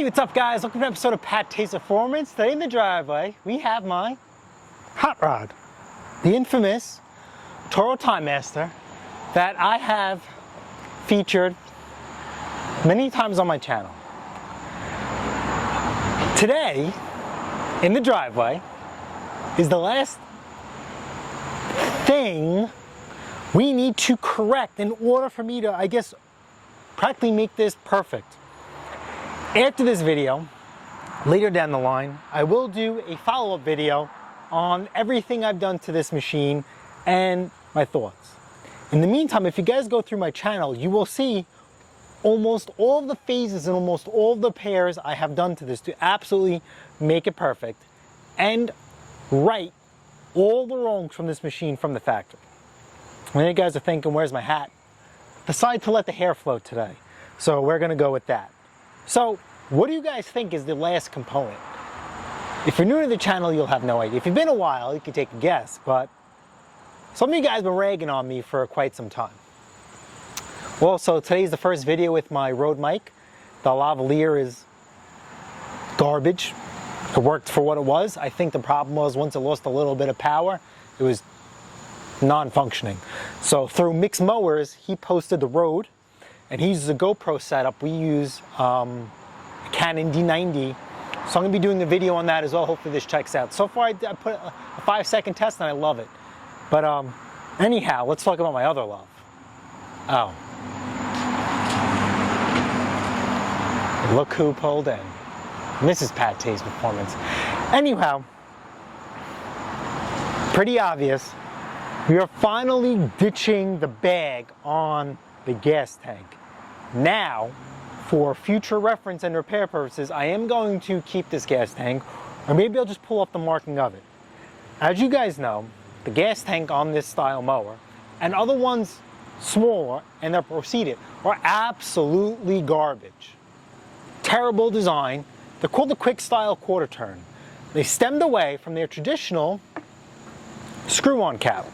Hey, what's up guys? Welcome to an episode of PATTAY'S Performance. Today in the driveway, we have my hot rod, the infamous Toro Time Master that I have featured many times on my channel. Today, in the driveway, is the last thing we need to correct in order for me to, I guess, practically make this perfect. After this video, later down the line, I will do a follow-up video on everything I've done to this machine and my thoughts. In the meantime, if you guys go through my channel, you will see almost all of the phases and almost all of the pairs I have done to this to absolutely make it perfect and right all the wrongs from this machine from the factory. When you guys are thinking, where's my hat? Decided to let the hair float today. So we're gonna go with that. So, what do you guys think is the last component? If you're new to the channel, you'll have no idea. If you've been a while, you can take a guess, but some of you guys have been ragging on me for quite some time. Well, so today's the first video with my Rode mic. The lavalier is garbage. It worked for what it was. I think the problem was once it lost a little bit of power, it was non-functioning. So through Mixed Mowers, he posted the Rode, and he uses a GoPro setup. We use a Canon D90, so I'm gonna be doing a video on that as well. Hopefully this checks out. So far I put a 5-second test and I love it. But anyhow, let's talk about my other love. Oh. Look who pulled in. Mrs. PATTAY'S Performance. Anyhow, pretty obvious. We are finally ditching the bag on the gas tank. Now, for future reference and repair purposes, I am going to keep this gas tank, or maybe I'll just pull off the marking of it. As you guys know, the gas tank on this style mower, and other ones smaller and they're proceeded, are absolutely garbage. Terrible design. They're called the quick style quarter turn. They stemmed away from their traditional screw-on cap,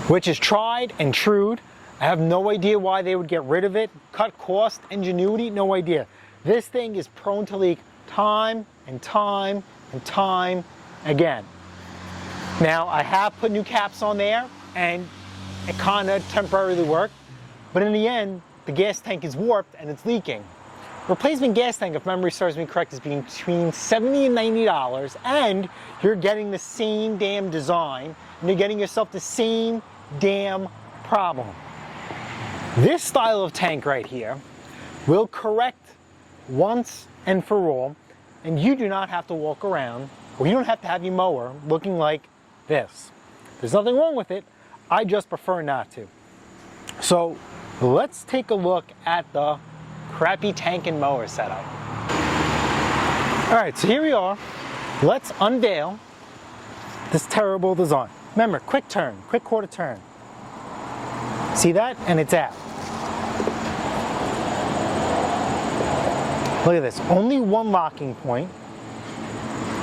which is tried and true. I have no idea why they would get rid of it. Cut cost, ingenuity, no idea. This thing is prone to leak time and time and time again. Now, I have put new caps on there and it kind of temporarily worked, but in the end, the gas tank is warped and it's leaking. Replacement gas tank, if memory serves me correct, is between $70 and $90, and you're getting the same damn design, and you're getting yourself the same damn problem. This style of tank right here will correct once and for all, and you do not have to walk around, or you don't have to have your mower looking like this. There's nothing wrong with it, I just prefer not to. So let's take a look at the crappy tank and mower setup. All right, so here we are. Let's unveil this terrible design. Remember, quick turn, quick quarter turn. See that? And it's out. Look at this, only one locking point,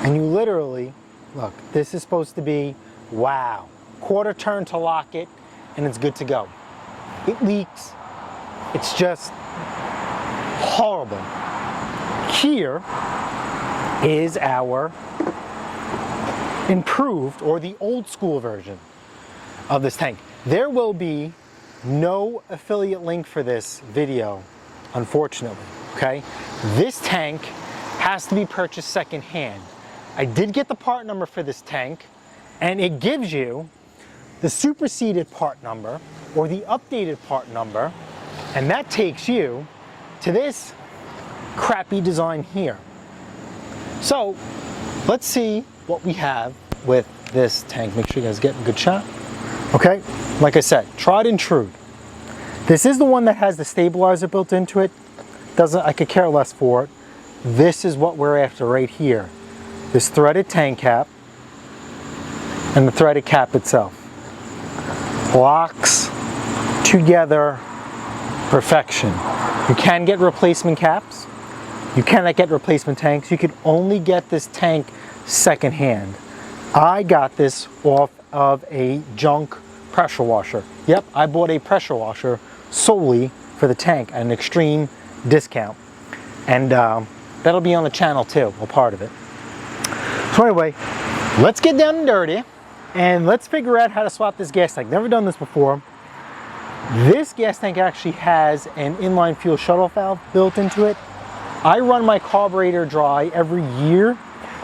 and you literally, look, this is supposed to be, wow, quarter turn to lock it, and it's good to go. It leaks, it's just horrible. Here is our improved, or the old school version of this tank. There will be no affiliate link for this video, unfortunately, okay? This tank has to be purchased secondhand. I did get the part number for this tank, and it gives you the superseded part number, or the updated part number, and that takes you to this crappy design here. So, let's see what we have with this tank. Make sure you guys get a good shot. Okay, like I said, tried and true. This is the one that has the stabilizer built into it. I could care less for it. This is what we're after right here. This threaded tank cap and the threaded cap itself. Locks together perfection. You can get replacement caps. You cannot get replacement tanks. You can only get this tank secondhand. I got this off of a junk pressure washer. Yep, I bought a pressure washer solely for the tank at an extreme discount. and that'll be on the channel too, a part of it. So anyway, let's get down and dirty and let's figure out how to swap this gas tank. Never done this before. This gas tank actually has an inline fuel shutoff valve built into it. I run my carburetor dry every year,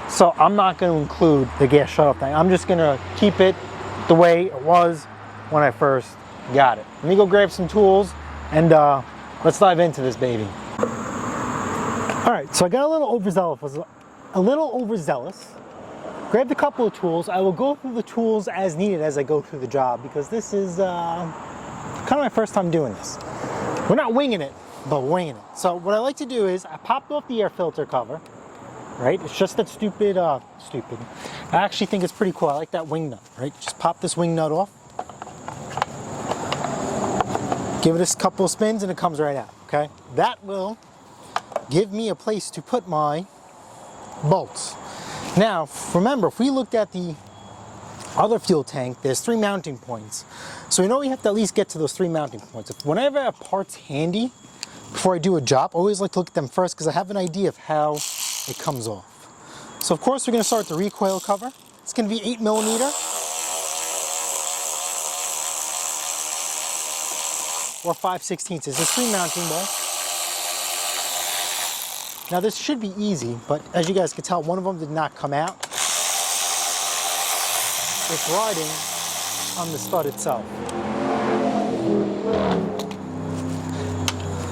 so I'm not going to include the gas shutoff tank. I'm just going to keep it the way it was when I first got it. Let me go grab some tools and let's dive into this baby. All right, so I got a little overzealous. Grabbed a couple of tools. I will go through the tools as needed as I go through the job because this is kind of my first time doing this. We're not winging it, but we're winging it. So what I like to do is I popped off the air filter cover, right? It's just that stupid. I actually think it's pretty cool. I like that wing nut, right? Just pop this wing nut off. Give it a couple of spins and it comes right out, okay? That will give me a place to put my bolts. Now, remember, if we looked at the other fuel tank, there's 3 mounting points. So we know we have to at least get to those 3 mounting points. Whenever I have parts handy, before I do a job, I always like to look at them first because I have an idea of how it comes off. So of course, we're going to start with the recoil cover. It's going to be 8mm. Or 5/16. It's a 3 mounting ball. Now this should be easy, but as you guys can tell, one of them did not come out. It's riding on the stud itself.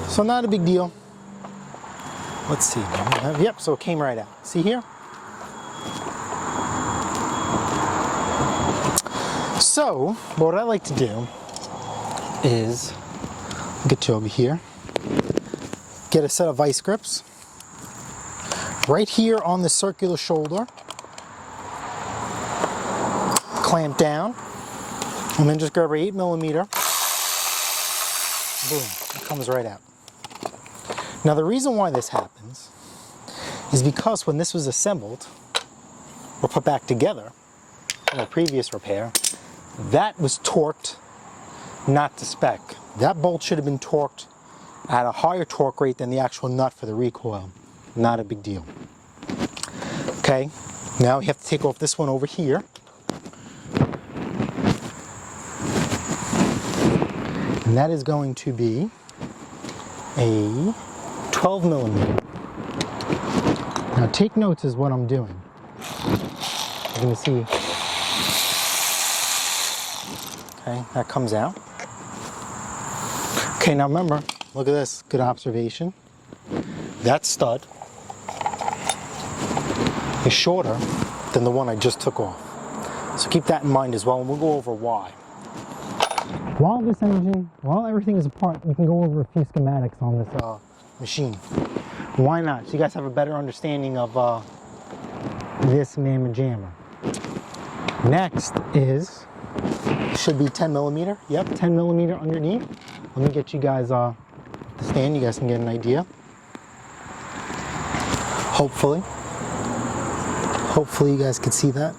So not a big deal. Let's see. Yep, so it came right out. See here? So what I like to do is get you over here, get a set of vice grips right here on the circular shoulder, clamp down, and then just grab our 8mm. Boom, it comes right out. Now the reason why this happens is because when this was assembled or put back together from a previous repair, that was torqued not to spec. That bolt should have been torqued at a higher torque rate than the actual nut for the recoil. Not a big deal. Okay, now we have to take off this one over here. And that is going to be a 12mm. Now take notes is what I'm doing. You're going to see. Okay, that comes out. Okay, now remember, look at this, good observation. That stud is shorter than the one I just took off. So keep that in mind as well, and we'll go over why. While everything is apart, we can go over a few schematics on this machine. Why not? So you guys have a better understanding of this mamma jamma. Next is, should be 10mm. Yep, 10mm underneath. Let me get you guys the stand, you guys can get an idea. Hopefully you guys can see that.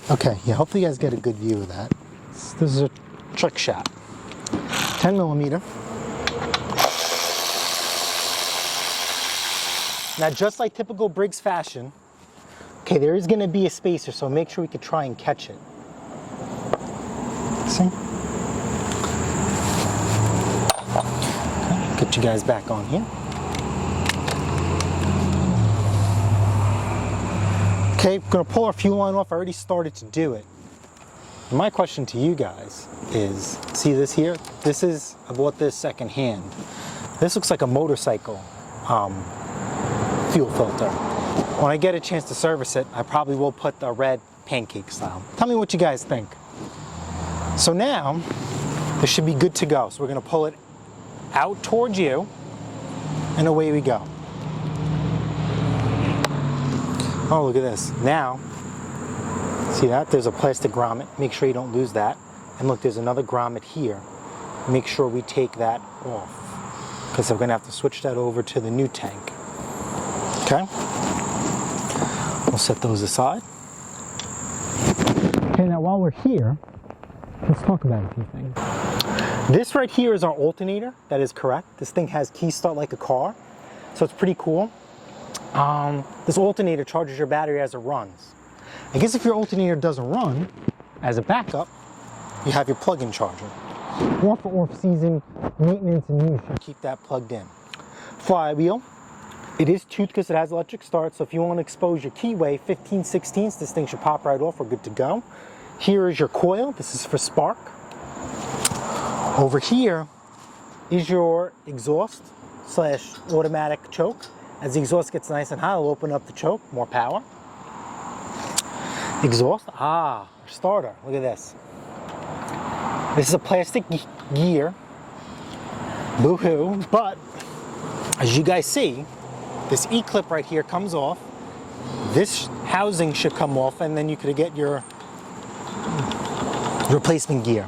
Okay, yeah, hopefully you guys get a good view of that. This is a trick shot. 10mm. Now, just like typical Briggs fashion, okay, there is going to be a spacer, so make sure we can try and catch it. See? Okay, get you guys back on here. Okay, we're going to pull our fuel line off. I already started to do it. My question to you guys is, see this here? I bought this second hand. This looks like a motorcycle fuel filter. When I get a chance to service it, I probably will put the red pancake style. Tell me what you guys think. So now, this should be good to go. So we're going to pull it out towards you, and away we go. Oh, look at this. Now, see that? There's a plastic grommet. Make sure you don't lose that. And look, there's another grommet here. Make sure we take that off, because we're going to have to switch that over to the new tank. Okay? We'll set those aside. Okay, now while we're here, let's talk about a few things. This right here is our alternator. That is correct. This thing has key start like a car, so it's pretty cool. This alternator charges your battery as it runs. I guess if your alternator doesn't run, as a backup, you have your plug-in charger. Or for off-season maintenance and use, you keep that plugged in. Flywheel. It is toothed because it has electric start, so if you want to expose your keyway 15/16, this thing should pop right off. We're good to go. Here is your coil. This is for spark. Over here is your exhaust / automatic choke. As the exhaust gets nice and hot, it'll open up the choke, more power. Exhaust, our starter, look at this. This is a plastic gear, boo-hoo, but as you guys see, this E-clip right here comes off. This housing should come off, and then you could get your replacement gear.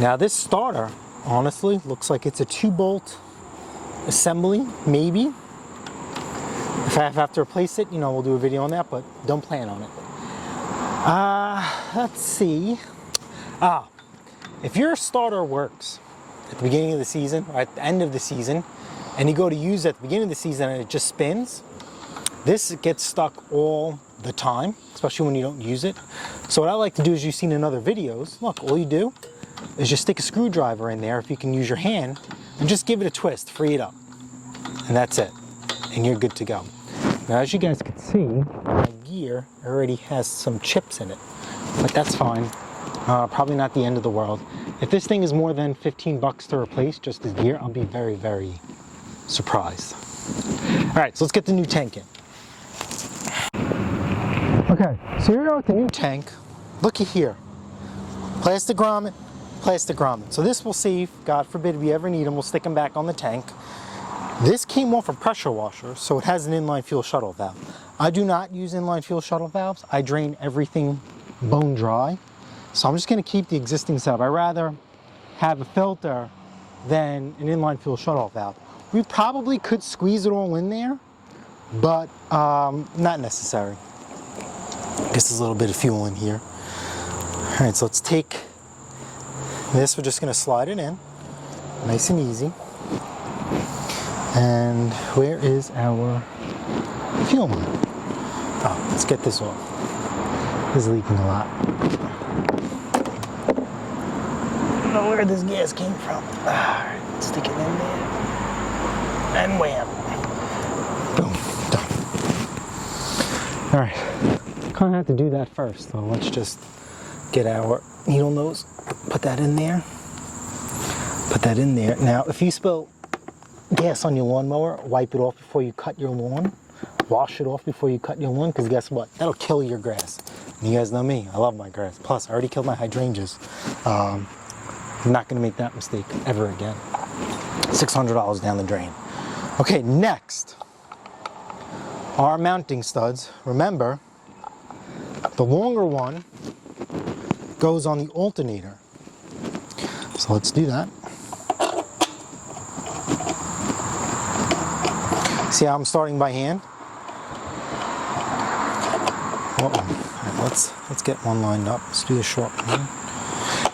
Now this starter, honestly, looks like it's a 2-bolt assembly, maybe. If I have to replace it, we'll do a video on that, but don't plan on it. Let's see. If your starter works at the beginning of the season, or at the end of the season, and you go to use it at the beginning of the season and it just spins, this gets stuck all the time, especially when you don't use it. So what I like to do is, you've seen in other videos, look, all you do is just stick a screwdriver in there, if you can use your hand, and just give it a twist, free it up. And that's it. And you're good to go. Now, as you guys can see, my gear already has some chips in it, but that's fine. Probably not the end of the world. If this thing is more than 15 bucks to replace, just as gear, I'll be very, very surprised. All right, so let's get the new tank in. Okay, so here we are with the new tank. Looky here. Plastic grommet, plastic grommet. So this will save, God forbid we ever need them, we'll stick them back on the tank. This came off a pressure washer, so it has an inline fuel shuttle valve. I do not use inline fuel shuttle valves. I drain everything bone dry. So I'm just gonna keep the existing setup. I'd rather have a filter than an inline fuel shuttle valve. We probably could squeeze it all in there, but not necessary. I guess there's a little bit of fuel in here. All right, so let's take this. We're just gonna slide it in, nice and easy. And where is our fuel line? Oh, let's get this off. This is leaking a lot. I don't know where this gas came from. All right, stick it in there. And wham. Boom, done. All right, kind of have to do that first, so let's just get our needle nose, put that in there. Put that in there. Now, if you spill gas on your lawnmower, wipe it off before you cut your lawn. Wash it off before you cut your lawn, because guess what? That'll kill your grass. And you guys know me, I love my grass. Plus, I already killed my hydrangeas. I'm not gonna make that mistake ever again. $600 down the drain. Okay, next, our mounting studs. Remember, the longer one goes on the alternator. So let's do that. See how I'm starting by hand? Right, let's get one lined up. Let's do the short one.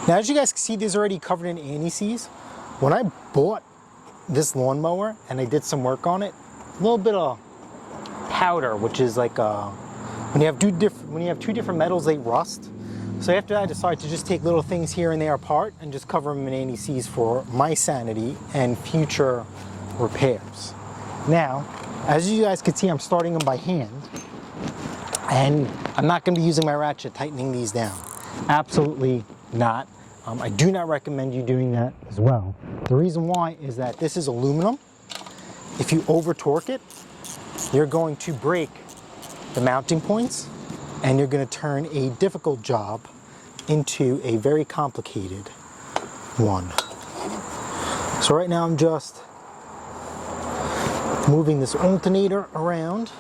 Now, as you guys can see, these are already covered in anti-seize. When I bought this lawnmower and I did some work on it, a little bit of powder, which is like when you have two different metals, they rust. So after that, I decided to just take little things here and there apart and just cover them in anti-seize for my sanity and future repairs. Now, as you guys can see, I'm starting them by hand, and I'm not going to be using my ratchet tightening these down. Absolutely not. I do not recommend you doing that as well. The reason why is that this is aluminum. If you over torque it, you're going to break the mounting points, and you're going to turn a difficult job into a very complicated one. So right now I'm just moving this alternator around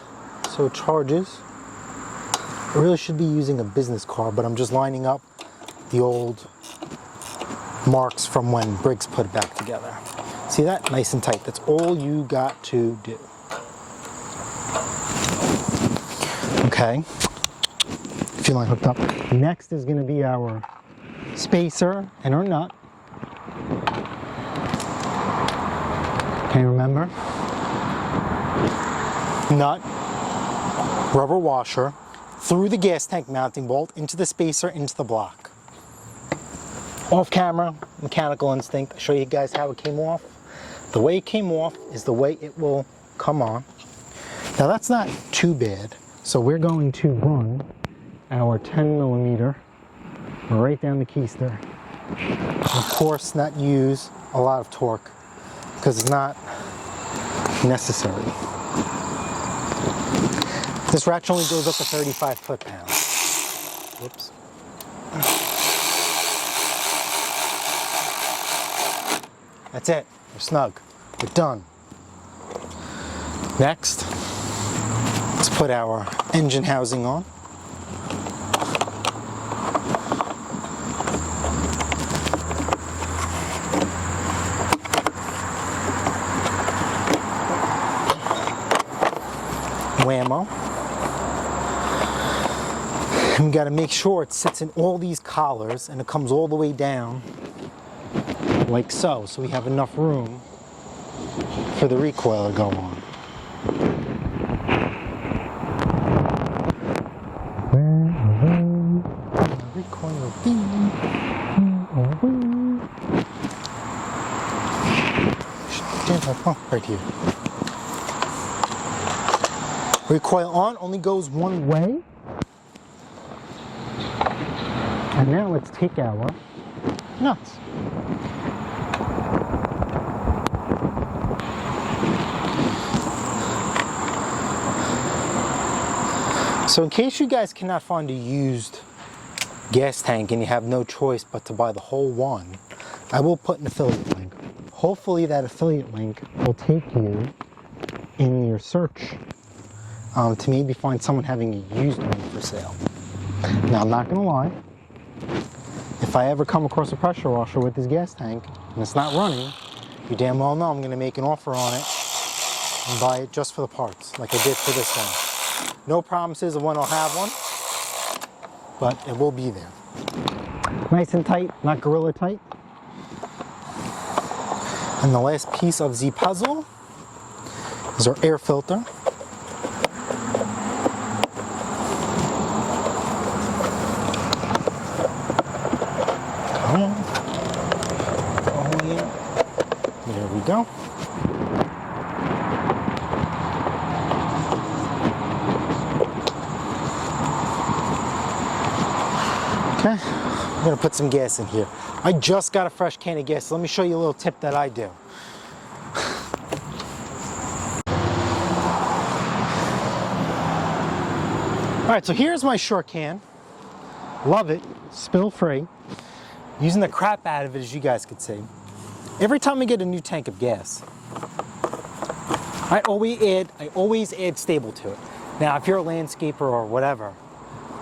so it charges. I really should be using a business card, but I'm just lining up the old marks from when Briggs put it back together. See that? Nice and tight. That's all you got to do. Okay. Fuel line hooked up. Next is going to be our spacer and our nut. Okay, remember? Nut, rubber washer, through the gas tank mounting bolt, into the spacer, into the block. Off camera, mechanical instinct. I'll show you guys how it came off. The way it came off is the way it will come on. Now that's not too bad. So we're going to run our 10mm right down the keister. Of course, not use a lot of torque because it's not necessary. This ratchet only goes up to 35 foot-pounds. Whoops. That's it. We're snug. We're done. Next, let's put our engine housing on. Whammo. And we got to make sure it sits in all these collars and it comes all the way down like so, so we have enough room for the recoil to go on. Where will the recoil be? Oh, right here. Recoil on only goes one way. And now let's take our nuts. So in case you guys cannot find a used gas tank and you have no choice but to buy the whole one, I will put an affiliate link. Hopefully that affiliate link will take you in your search to maybe find someone having a used one for sale. Now I'm not going to lie, if I ever come across a pressure washer with this gas tank and it's not running, you damn well know I'm going to make an offer on it and buy it just for the parts, like I did for this one. No promises of when I'll have one, but it will be there. Nice and tight, not gorilla tight. And the last piece of the puzzle is our air filter. Come on. Oh yeah. There we go. Okay, I'm gonna put some gas in here. I just got a fresh can of gas, so let me show you a little tip that I do. All right, so here's my short can. Love it, spill free. Using the crap out of it, as you guys could see. Every time I get a new tank of gas, I always add stable to it. Now, if you're a landscaper or whatever,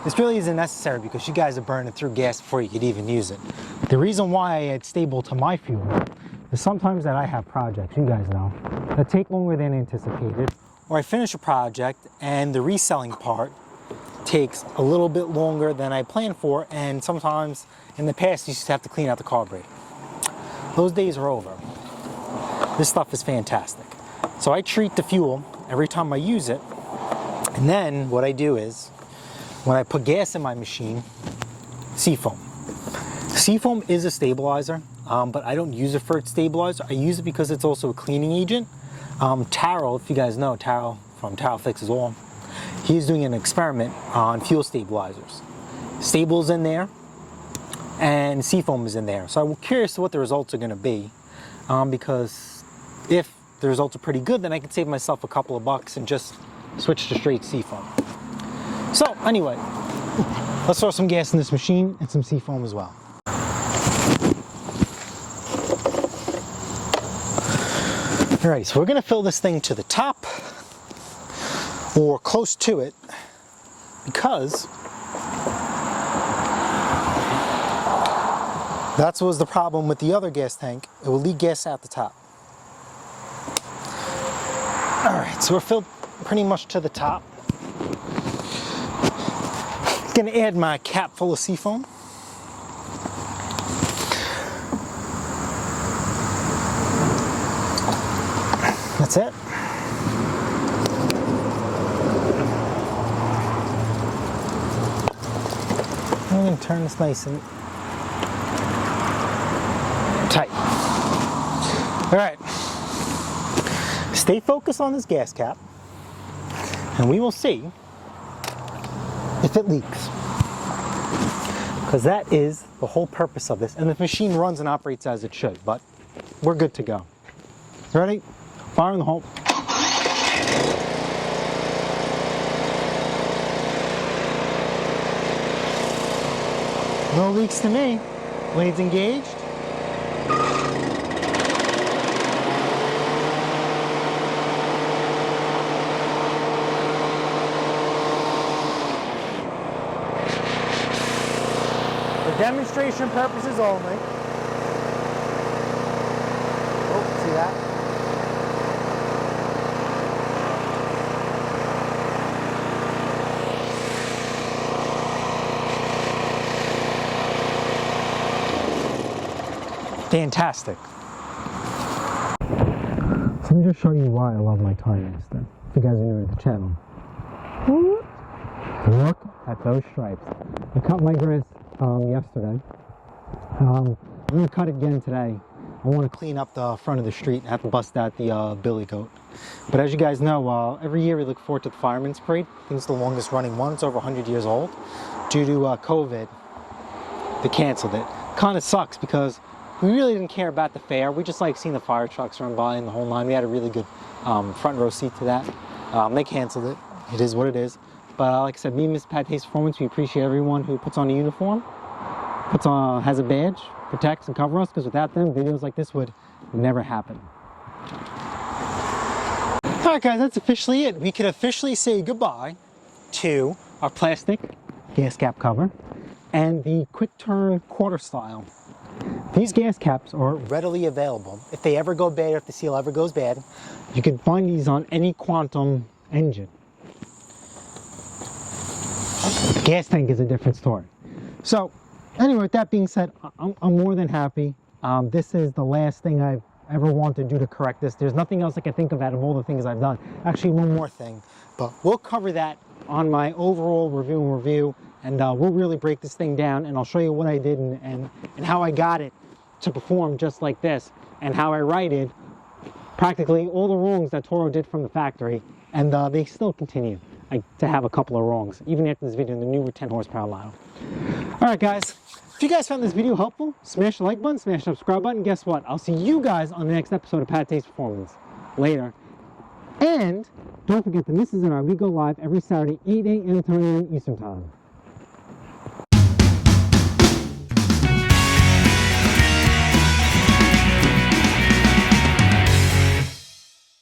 this really isn't necessary because you guys are burning through gas before you could even use it. The reason why I add stable to my fuel is sometimes that I have projects, you guys know, that take longer than anticipated, or I finish a project and the reselling part takes a little bit longer than I planned for, and sometimes in the past you used to have to clean out the carburetor. Those days are over. This stuff is fantastic. So I treat the fuel every time I use it, and then what I do is, when I put gas in my machine, seafoam. Seafoam is a stabilizer, but I don't use it for its stabilizer. I use it because it's also a cleaning agent. Taro, if you guys know Taro from Taro Fixes All, he's doing an experiment on fuel stabilizers. Stable's in there, and seafoam is in there. So I'm curious to what the results are going to be, because if the results are pretty good, then I can save myself a couple of bucks and just switch to straight seafoam. So anyway, let's throw some gas in this machine and some seafoam as well. Alright, so we're going to fill this thing to the top, or close to it, because that was the problem with the other gas tank. It will leak gas out the top. Alright, so we're filled pretty much to the top. Gonna add my cap full of seafoam. That's it. I'm going to turn this nice and tight. All right. Stay focused on this gas cap, and we will see if it leaks. Because that is the whole purpose of this. And the machine runs and operates as it should, but we're good to go. Ready? Fire in the hole. No leaks to me. Blades engaged. For demonstration purposes only. Oh, see that? Fantastic. So let me just show you why I love my Time Master. If you guys are new to the channel. Look at those stripes. I cut my grass yesterday. I'm going to cut it again today. I want to clean up the front of the street. I have to bust out the billy goat. But as you guys know, every year we look forward to the Fireman's Parade. I think it's the longest running one. It's over 100 years old. Due to COVID, they canceled it. Kind of sucks because we really didn't care about the fair. We just like seeing the fire trucks run by and the whole line. We had a really good front row seat to that. They canceled it. It is what it is. But like I said, me and Mr. PATTAY'S Performance, we appreciate everyone who puts on a uniform, has a badge, protects and covers us, because without them, videos like this would never happen. Alright guys, that's officially it. We can officially say goodbye to our plastic gas cap cover and the quick turn quarter style. These gas caps are readily available. If they ever go bad, or if the seal ever goes bad, you can find these on any Quantum engine. Gas tank is a different story. So anyway, with that being said, I'm more than happy. This is the last thing I've ever wanted to do to correct this. There's nothing else I can think of out of all the things I've done. Actually, one more thing, but we'll cover that on my overall review, and we'll really break this thing down, and I'll show you what I did and how I got it to perform just like this, and how I righted practically all the wrongs that Toro did from the factory, and they still continue to have a couple of wrongs, even after this video in the newer 10 horsepower model. Alright guys, if you guys found this video helpful, smash the like button, smash the subscribe button. Guess what? I'll see you guys on the next episode of PATTAY'S Performance later. And don't forget that Mrs. and I, we go live every Saturday, 8 a.m. to 9 a.m. Eastern Time.